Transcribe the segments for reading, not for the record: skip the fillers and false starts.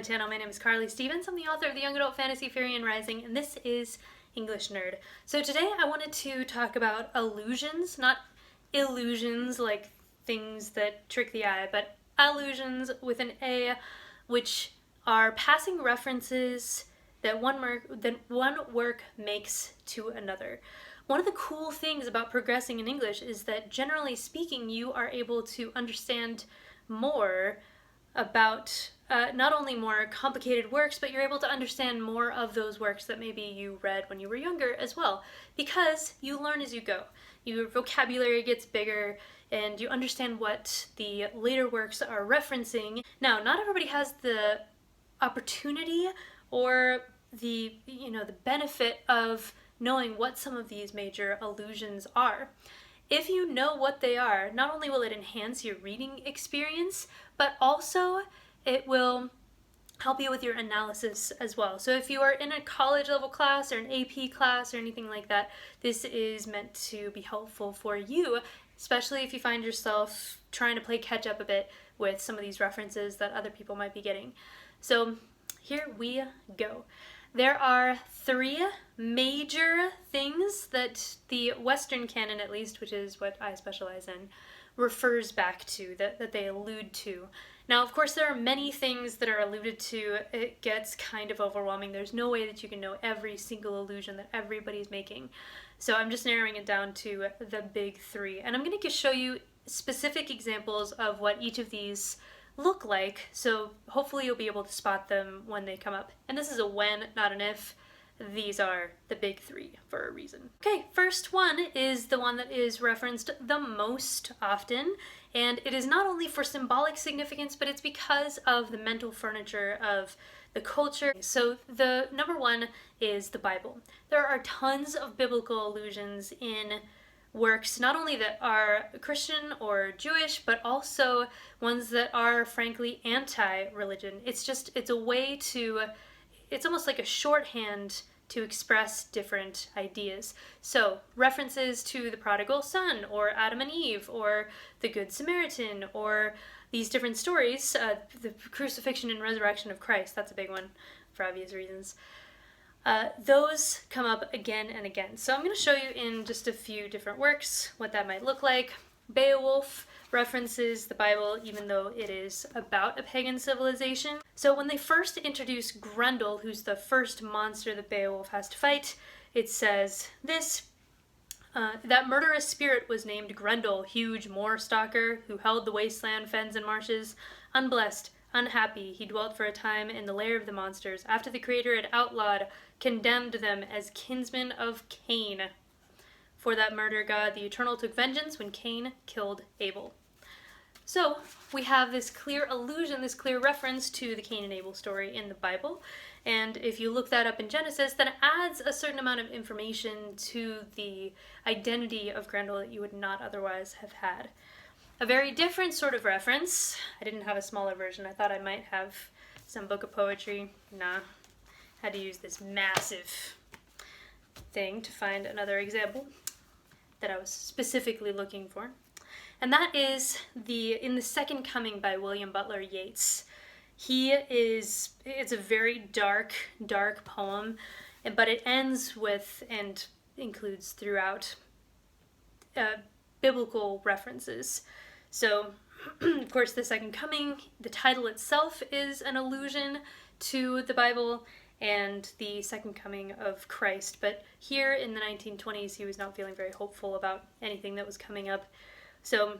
channel. My name is Carly Stevens. I'm the author of the young adult fantasy Firian Rising, and this is English Nerd. So today I wanted to talk about allusions, not illusions like things that trick the eye, but allusions with an A, which are passing references that one work makes to another. One of the cool things about progressing in English is that, generally speaking, you are able to understand more about not only more complicated works, but you're able to understand more of those works that maybe you read when you were younger as well, because you learn as you go. Your vocabulary gets bigger, and you understand what the later works are referencing. Now, not everybody has the opportunity or the benefit of knowing what some of these major allusions are. If you know what they are, not only will it enhance your reading experience, but also it will help you with your analysis as well. So if you are in a college level class or an AP class or anything like that, this is meant to be helpful for you, especially if you find yourself trying to play catch up a bit with some of these references that other people might be getting. So here we go. There are three major things that the Western canon, at least, which is what I specialize in, refers back to, that they allude to. Now, of course, there are many things that are alluded to. It gets kind of overwhelming. There's no way that you can know every single allusion that everybody's making. So I'm just narrowing it down to the big three. And I'm going to show you specific examples of what each of these look like, so hopefully you'll be able to spot them when they come up. And this is a when, not an if. These are the big three for a reason. Okay, first one is the one that is referenced the most often, and it is not only for symbolic significance, but it's because of the mental furniture of the culture. So the number one is the Bible. There are tons of biblical allusions in works not only that are Christian or Jewish, but also ones that are frankly anti-religion. It's a way to, it's almost like a shorthand to express different ideas. So references to the prodigal son, or Adam and Eve, or the Good Samaritan, or these different stories, the crucifixion and resurrection of Christ, that's a big one for obvious reasons. Those come up again and again. So I'm going to show you in just a few different works what that might look like. Beowulf references the Bible even though it is about a pagan civilization. So when they first introduce Grendel, who's the first monster that Beowulf has to fight, it says this: that murderous spirit was named Grendel, huge moor stalker, who held the wasteland, fens and marshes, unblessed, unhappy, he dwelt for a time in the lair of the monsters, after the Creator had outlawed, condemned them as kinsmen of Cain. For that murder, God the Eternal took vengeance when Cain killed Abel. So we have this clear allusion, this clear reference to the Cain and Abel story in the Bible. And if you look that up in Genesis, then it adds a certain amount of information to the identity of Grendel that you would not otherwise have had. A very different sort of reference. I didn't have a smaller version. I thought I might have some book of poetry. Nah. Had to use this massive thing to find another example that I was specifically looking for. And that is In the Second Coming by William Butler Yeats. It's a very dark poem, but it ends with, and includes throughout, biblical references. So, of course, The Second Coming, the title itself is an allusion to the Bible and the second coming of Christ. But here in the 1920s, he was not feeling very hopeful about anything that was coming up. So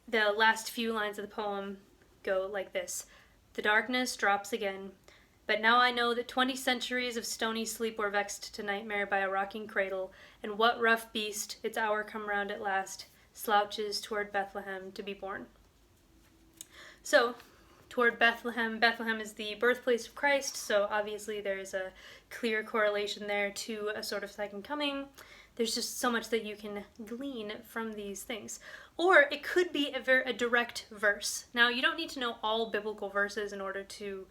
the last few lines of the poem go like this: the darkness drops again, but now I know that 20 centuries of stony sleep were vexed to nightmare by a rocking cradle, and what rough beast, its hour come round at last, slouches toward Bethlehem to be born. So, toward Bethlehem. Bethlehem is the birthplace of Christ, so obviously there's a clear correlation there to a sort of second coming. There's just so much that you can glean from these things. Or it could be a direct verse. Now, you don't need to know all biblical verses in order to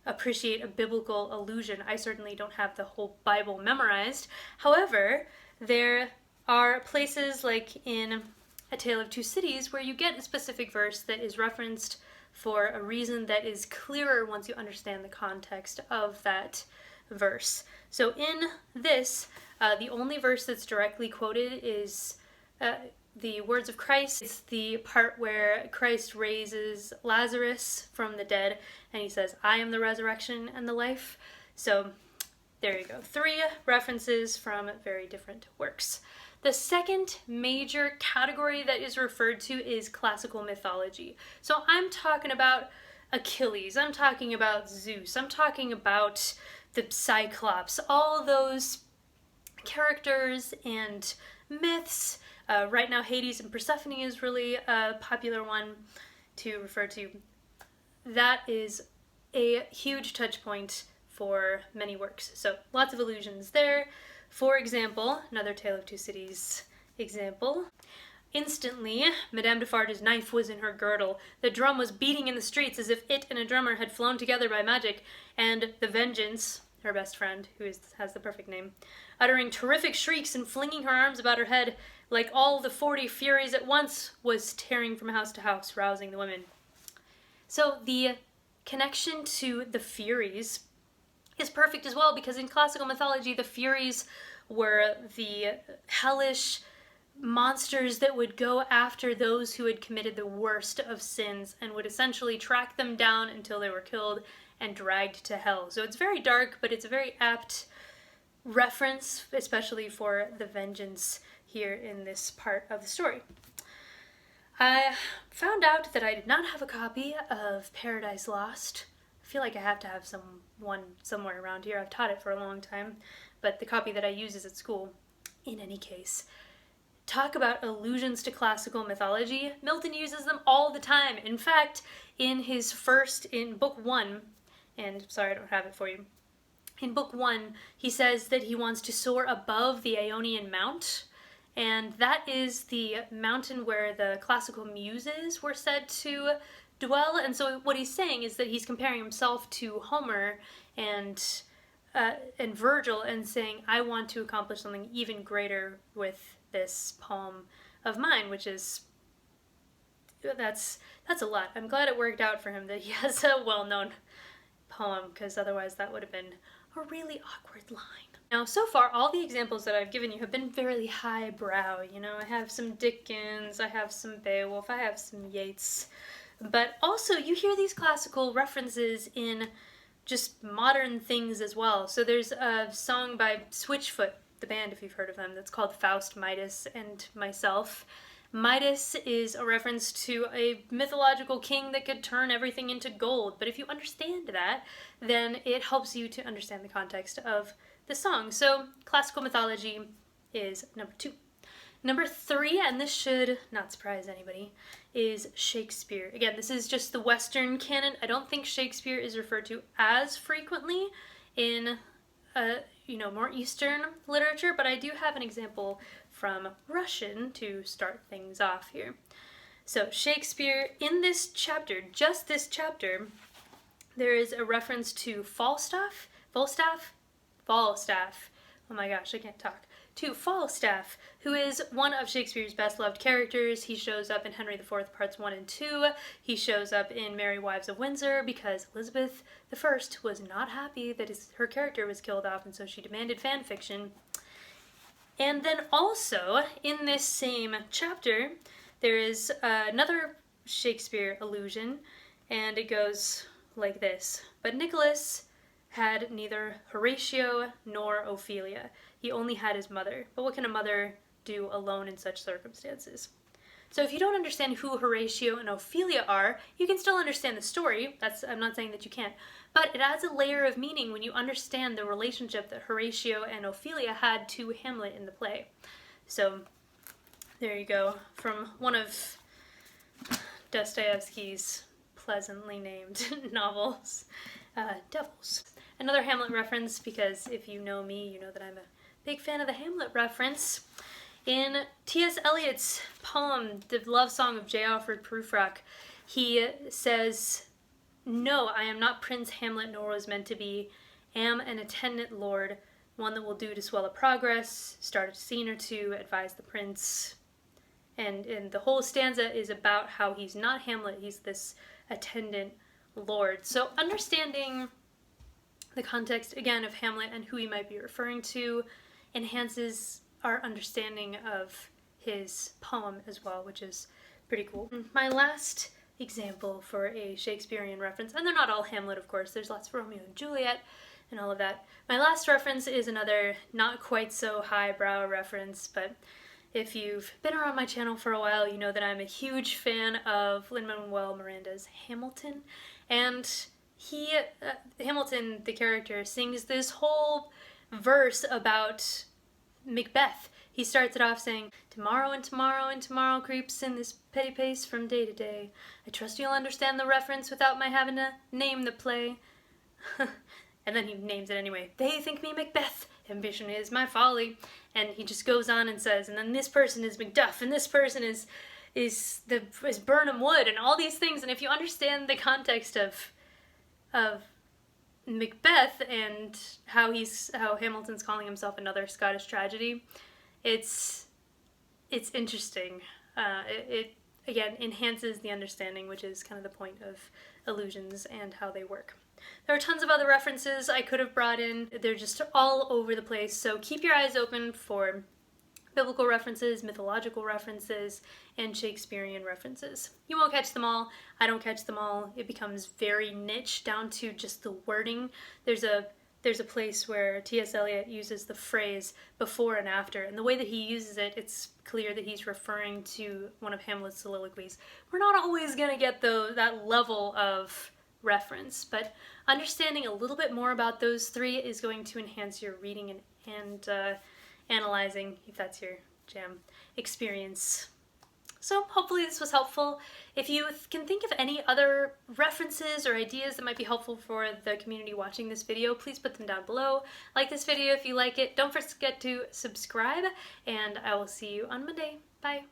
appreciate a biblical allusion. I certainly don't have the whole Bible memorized. However, there are places like in A Tale of Two Cities where you get a specific verse that is referenced for a reason that is clearer once you understand the context of that verse. So in this, the only verse that's directly quoted is the words of Christ. It's the part where Christ raises Lazarus from the dead, and he says, "I am the resurrection and the life." So there you go. 3 references from very different works. The second major category that is referred to is classical mythology. So I'm talking about Achilles, I'm talking about Zeus, I'm talking about the Cyclops, all those characters and myths. Right now, Hades and Persephone is really a popular one to refer to. That is a huge touch point for many works. So lots of allusions there. For example, another Tale of Two Cities example. Instantly, Madame Defarge's knife was in her girdle. The drum was beating in the streets as if it and a drummer had flown together by magic, and the Vengeance, her best friend, who has the perfect name, uttering terrific shrieks and flinging her arms about her head, like all the 40 Furies at once, was tearing from house to house, rousing the women. So the connection to the Furies is perfect as well, because in classical mythology, the Furies were the hellish monsters that would go after those who had committed the worst of sins and would essentially track them down until they were killed and dragged to hell. So it's very dark, but it's a very apt reference, especially for the Vengeance here in this part of the story. I found out that I did not have a copy of Paradise Lost. I feel like I have to have one somewhere around here. I've taught it for a long time, but the copy that I use is at school. In any case, talk about allusions to classical mythology. Milton uses them all the time. In fact, in book 1, and sorry I don't have it for you, in book 1, he says that he wants to soar above the Ionian Mount, and that is the mountain where the classical muses were said to dwell. And so what he's saying is that he's comparing himself to Homer and Virgil and saying, I want to accomplish something even greater with this poem of mine, which is, that's a lot. I'm glad it worked out for him that he has a well-known poem, because otherwise that would have been a really awkward line. Now, so far, all the examples that I've given you have been fairly highbrow. You know, I have some Dickens, I have some Beowulf, I have some Yeats, but also you hear these classical references in just modern things as well. So there's a song by Switchfoot, the band, if you've heard of them, that's called Faust, Midas, and Myself. Midas is a reference to a mythological king that could turn everything into gold, but if you understand that, then it helps you to understand the context of the song. So classical mythology is number 2. Number 3, and this should not surprise anybody, is Shakespeare. Again, this is just the Western canon. I don't think Shakespeare is referred to as frequently in more Eastern literature, but I do have an example from Russian to start things off here. So Shakespeare, in this chapter, just this chapter, there is a reference to Falstaff. Oh my gosh, I can't talk. To Falstaff, who is one of Shakespeare's best-loved characters. He shows up in Henry IV Parts 1 and 2. He shows up in Merry Wives of Windsor because Elizabeth I was not happy that her character was killed off, and so she demanded fan fiction. And then also, in this same chapter, there is another Shakespeare allusion, and it goes like this. But Nicholas had neither Horatio nor Ophelia. He only had his mother. But what can a mother do alone in such circumstances? So if you don't understand who Horatio and Ophelia are, you can still understand the story. I'm not saying that you can't. But it adds a layer of meaning when you understand the relationship that Horatio and Ophelia had to Hamlet in the play. So there you go, from one of Dostoevsky's pleasantly named novels, Devils. Another Hamlet reference, because if you know me, you know that I'm a big fan of the Hamlet reference. In T.S. Eliot's poem, The Love Song of J. Alfred Prufrock, he says, "No, I am not Prince Hamlet, nor was meant to be. Am an attendant lord, one that will do to swell a progress, start a scene or two, advise the prince." And the whole stanza is about how he's not Hamlet, he's this attendant lord. So understanding the context, again, of Hamlet and who he might be referring to enhances our understanding of his poem as well, which is pretty cool. My last example for a Shakespearean reference, and they're not all Hamlet, of course, there's lots of Romeo and Juliet and all of that. My last reference is another not quite so highbrow reference, but if you've been around my channel for a while, you know that I'm a huge fan of Lin-Manuel Miranda's Hamilton, and Hamilton, the character, sings this whole verse about Macbeth. He starts it off saying, "Tomorrow and tomorrow and tomorrow creeps in this petty pace from day to day. I trust you'll understand the reference without my having to name the play." And then he names it anyway. "They think me Macbeth. Ambition is my folly." And he just goes on and says, and then this person is Macduff, and this person is Birnam Wood, and all these things. And if you understand the context of Macbeth and how Hamilton's calling himself another Scottish tragedy, it's interesting. It again enhances the understanding, which is kind of the point of allusions and how they work. There are tons of other references I could have brought in. They're just all over the place, so keep your eyes open for biblical references, mythological references, and Shakespearean references. You won't catch them all. I don't catch them all. It becomes very niche down to just the wording. There's a place where T.S. Eliot uses the phrase before and after, and the way that he uses it, it's clear that he's referring to one of Hamlet's soliloquies. We're not always going to get that level of reference, but understanding a little bit more about those three is going to enhance your reading and analyzing, if that's your jam, experience. So hopefully this was helpful. If you can think of any other references or ideas that might be helpful for the community watching this video, please put them down below. Like this video if you like it. Don't forget to subscribe, and I will see you on Monday. Bye.